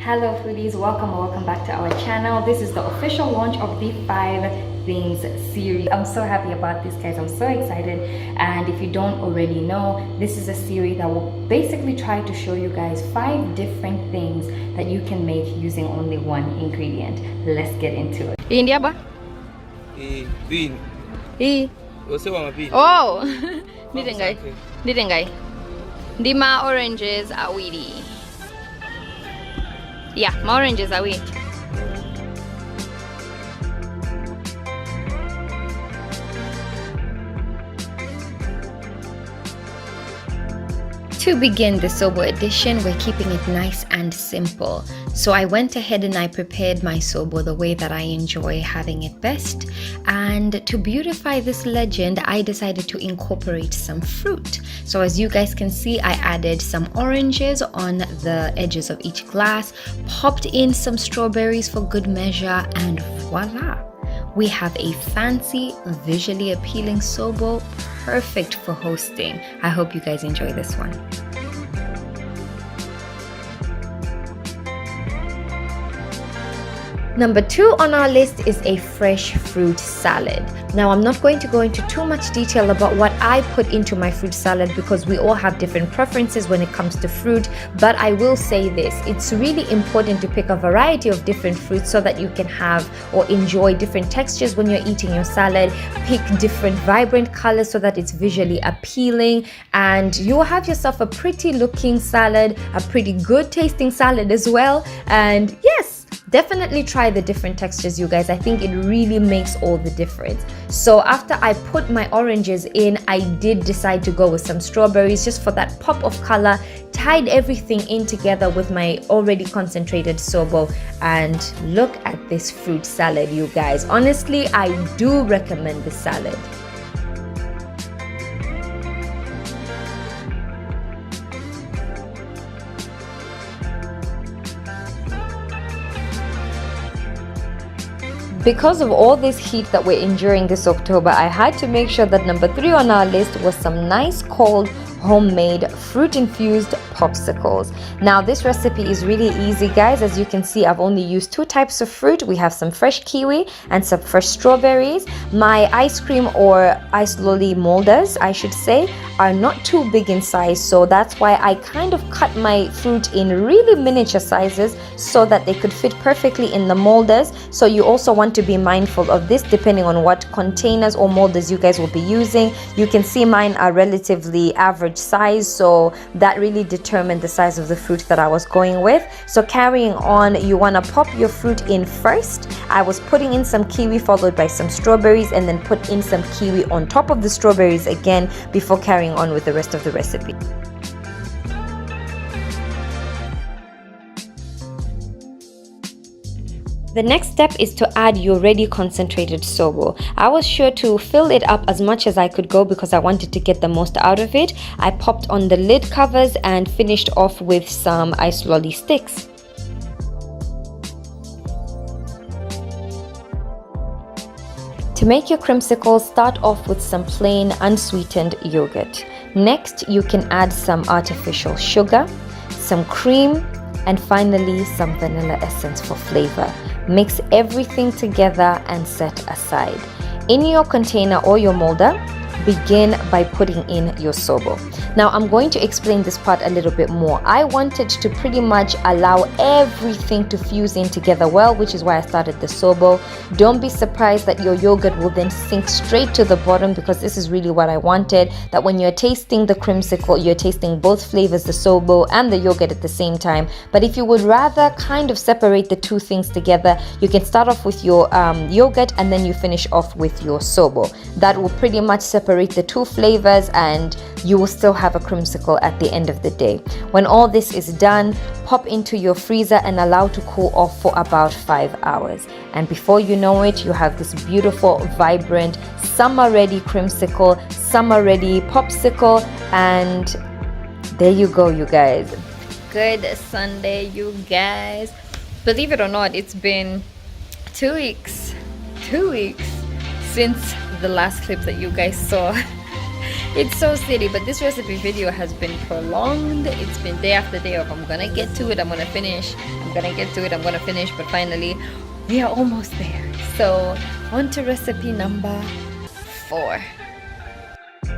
Hello foodies, welcome back to our channel. This is the official launch of the 5 things series. I'm so happy about this, guys. I'm so excited. And if you don't already know, this is a series that will basically try to show you guys 5 different things that you can make using only one ingredient. Let's get into it. India ba? Bean. Oh, Didn't my oranges are weedy. Yeah, my oranges are weedy. To begin the Sobo edition, we're keeping it nice and simple. So I went ahead and I prepared my Sobo the way that I enjoy having it best. And to beautify this legend, I decided to incorporate some fruit. So as you guys can see, I added some oranges on the edges of each glass, popped in some strawberries for good measure, and voila! We have a fancy, visually appealing Sobo, perfect for hosting. I hope you guys enjoy this one. Number 2 on our list is a fresh fruit salad. Now, I'm not going to go into too much detail about what I put into my fruit salad because we all have different preferences when it comes to fruit, but I will say this, it's really important to pick a variety of different fruits so that you can have or enjoy different textures when you're eating your salad. Pick different vibrant colors so that it's visually appealing, and you'll have yourself a pretty looking salad, a pretty good tasting salad as well. And yes, definitely try the different textures, you guys. I think it really makes all the difference. So after I put my oranges in, I did decide to go with some strawberries just for that pop of color. Tied everything in together with my already concentrated Sobo, and look at this fruit salad, you guys. Honestly, I do recommend this salad. Because of all this heat that we're enduring this October, I had to make sure that number 3 on our list was some nice cold homemade fruit infused popsicles. Now this recipe is really easy, guys. As you can see, I've only used 2 types of fruit. We have some fresh kiwi and some fresh strawberries. My ice cream or ice lolly molders, I should say, are not too big in size, so that's why I kind of cut my fruit in really miniature sizes so that they could fit perfectly in the molders. So you also want to be mindful of this depending on what containers or molders you guys will be using. You can see mine are relatively average size, so that really determined the size of the fruit that I was going with. So carrying on, you want to pop your fruit in first. I was putting in some kiwi followed by some strawberries, and then put in some kiwi on top of the strawberries again before carrying on with the rest of the recipe. The next step is to add your ready concentrated Sobo. I was sure to fill it up as much as I could go because I wanted to get the most out of it. I popped on the lid covers and finished off with some ice lolly sticks. To make your creamsicle, start off with some plain unsweetened yogurt. Next, you can add some artificial sugar, some cream, and finally some vanilla essence for flavor. Mix everything together and set aside. In your container or your molder, begin by putting in your Sobo. Now I'm going to explain this part a little bit more. I wanted to pretty much allow everything to fuse in together well, which is why I started the Sobo. Don't be surprised that your yogurt will then sink straight to the bottom, because this is really what I wanted, that when you're tasting the creamsicle, you're tasting both flavors, the Sobo and the yogurt at the same time. But if you would rather kind of separate the 2 things together, you can start off with your yogurt and then you finish off with your Sobo. That will pretty much separate the 2 flavors, and you will still have a creamsicle at the end of the day. When all this is done, pop into your freezer and allow to cool off for about 5 hours. And before you know it, you have this beautiful, vibrant, summer-ready creamsicle, summer-ready popsicle, and there you go, you guys. Good Sunday, you guys. Believe it or not, it's been 2 weeks since the last clip that you guys saw. It's so silly, but this recipe video has been prolonged. It's been day after day of I'm gonna get to it, I'm gonna finish, I'm gonna get to it, I'm gonna finish, but finally we are almost there. So on to recipe number 4.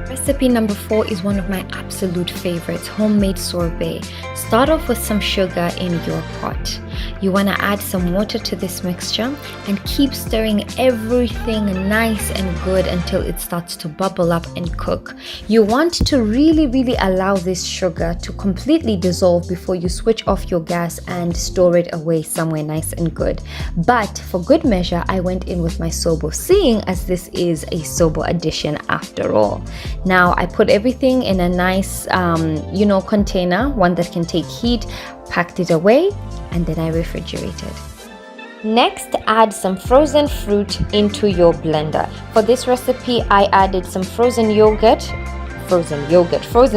Recipe number 4 is one of my absolute favorites, homemade sorbet. Start off with some sugar in your pot. You want to add some water to this mixture and keep stirring everything nice and good until it starts to bubble up and cook. You want to really allow this sugar to completely dissolve before you switch off your gas and store it away somewhere nice and good. But for good measure, I went in with my Sobo, seeing as this is a Sobo edition after all. Now I put everything in a nice container, one that can take heat, packed it away, and then I refrigerated. Next, add some frozen fruit into your blender. For this recipe, I added some frozen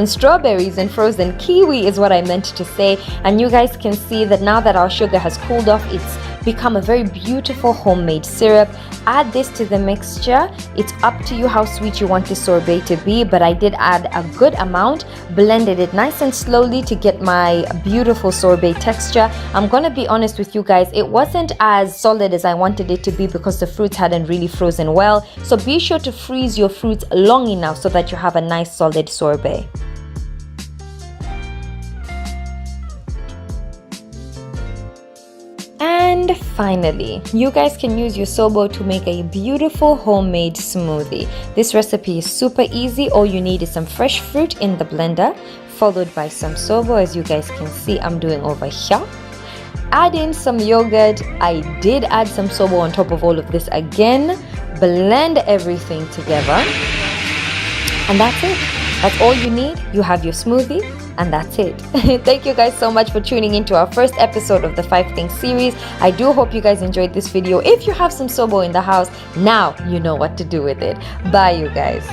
strawberries and frozen kiwi is what I meant to say. And you guys can see that now that our sugar has cooled off, it's become a very beautiful homemade syrup. Add this to the mixture. It's up to you how sweet you want the sorbet to be, but I did add a good amount, blended it nice and slowly to get my beautiful sorbet texture. I'm gonna be honest with you guys, it wasn't as solid as I wanted it to be because the fruits hadn't really frozen well. So be sure to freeze your fruits long enough so that you have a nice solid sorbet. And finally, you guys can use your Sobo to make a beautiful homemade smoothie. This recipe is super easy. All you need is some fresh fruit in the blender, followed by some Sobo, as you guys can see I'm doing over here. Add in some yogurt. I did add some Sobo on top of all of this again. Blend everything together. And that's it. That's all you need. You have your smoothie. And that's it. Thank you guys so much for tuning into our first episode of the 5 Things series. I do hope you guys enjoyed this video. If you have some Sobo in the house, now you know what to do with it. Bye, you guys.